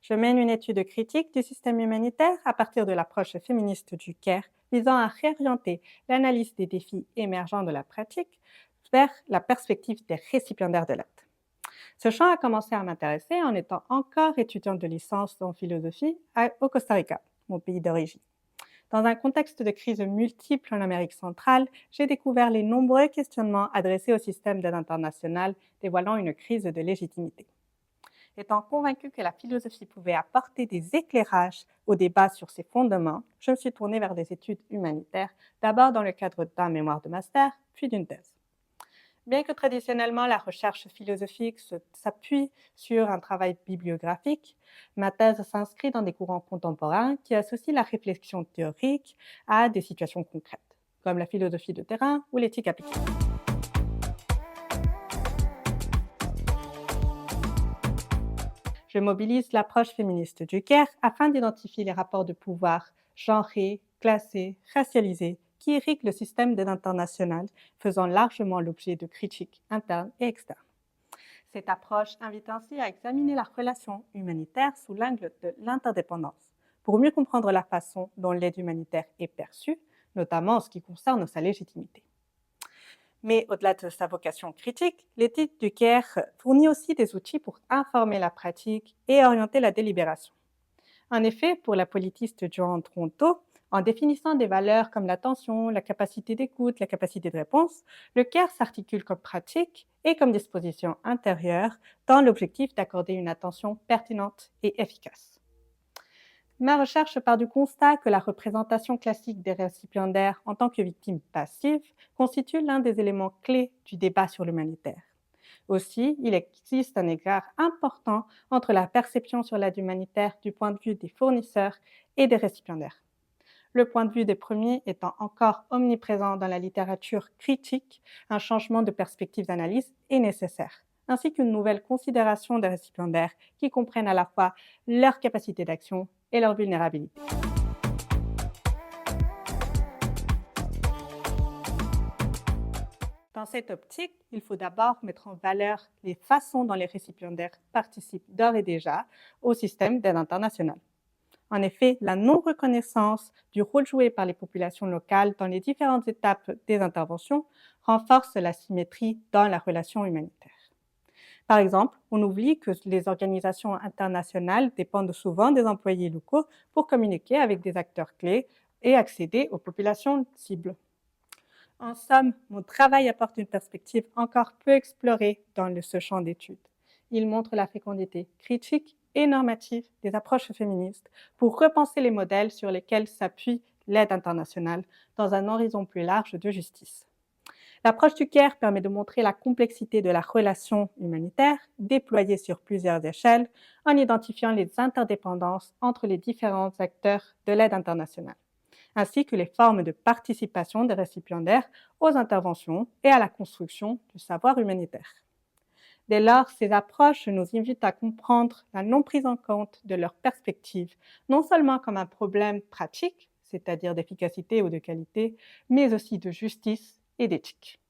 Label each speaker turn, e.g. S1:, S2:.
S1: Je mène une étude critique du système humanitaire à partir de l'approche féministe du CARE visant à réorienter l'analyse des défis émergents de la pratique vers la perspective des récipiendaires de l'aide. Ce champ a commencé à m'intéresser en étant encore étudiante de licence en philosophie au Costa Rica, mon pays d'origine. Dans un contexte de crise multiple en Amérique centrale, j'ai découvert les nombreux questionnements adressés au système d'aide internationale, dévoilant une crise de légitimité. Étant convaincue que la philosophie pouvait apporter des éclairages au débat sur ses fondements, je me suis tournée vers des études humanitaires, d'abord dans le cadre d'un mémoire de master, puis d'une thèse. Bien que traditionnellement la recherche philosophique s'appuie sur un travail bibliographique, ma thèse s'inscrit dans des courants contemporains qui associent la réflexion théorique à des situations concrètes, comme la philosophie de terrain ou l'éthique appliquée. Je mobilise l'approche féministe du CARE afin d'identifier les rapports de pouvoir genrés, classés, racialisés qui irriguent le système d'aide internationale, faisant largement l'objet de critiques internes et externes. Cette approche invite ainsi à examiner la relation humanitaire sous l'angle de l'interdépendance, pour mieux comprendre la façon dont l'aide humanitaire est perçue, notamment en ce qui concerne sa légitimité. Mais au-delà de sa vocation critique, l'étude du CARE fournit aussi des outils pour informer la pratique et orienter la délibération. En effet, pour la politiste Joan Tronto, en définissant des valeurs comme l'attention, la capacité d'écoute, la capacité de réponse, le CARE s'articule comme pratique et comme disposition intérieure dans l'objectif d'accorder une attention pertinente et efficace. Ma recherche part du constat que la représentation classique des récipiendaires en tant que victimes passives constitue l'un des éléments clés du débat sur l'humanitaire. Aussi, il existe un écart important entre la perception sur l'aide humanitaire du point de vue des fournisseurs et des récipiendaires. Le point de vue des premiers étant encore omniprésent dans la littérature critique, un changement de perspective d'analyse est nécessaire, ainsi qu'une nouvelle considération des récipiendaires qui comprennent à la fois leur capacité d'action et leur vulnérabilité. Dans cette optique, il faut d'abord mettre en valeur les façons dont les récipiendaires participent d'ores et déjà au système d'aide internationale. En effet, la non-reconnaissance du rôle joué par les populations locales dans les différentes étapes des interventions renforce la symétrie dans la relation humanitaire. Par exemple, on oublie que les organisations internationales dépendent souvent des employés locaux pour communiquer avec des acteurs clés et accéder aux populations cibles. En somme, mon travail apporte une perspective encore peu explorée dans ce champ d'études. Il montre la fécondité critique et normative des approches féministes pour repenser les modèles sur lesquels s'appuie l'aide internationale dans un horizon plus large de justice. L'approche du CARE permet de montrer la complexité de la relation humanitaire déployée sur plusieurs échelles en identifiant les interdépendances entre les différents acteurs de l'aide internationale, ainsi que les formes de participation des récipiendaires aux interventions et à la construction du savoir humanitaire. Dès lors, ces approches nous invitent à comprendre la non prise en compte de leur perspective, non seulement comme un problème pratique, c'est-à-dire d'efficacité ou de qualité, mais aussi de justice et d'éthique.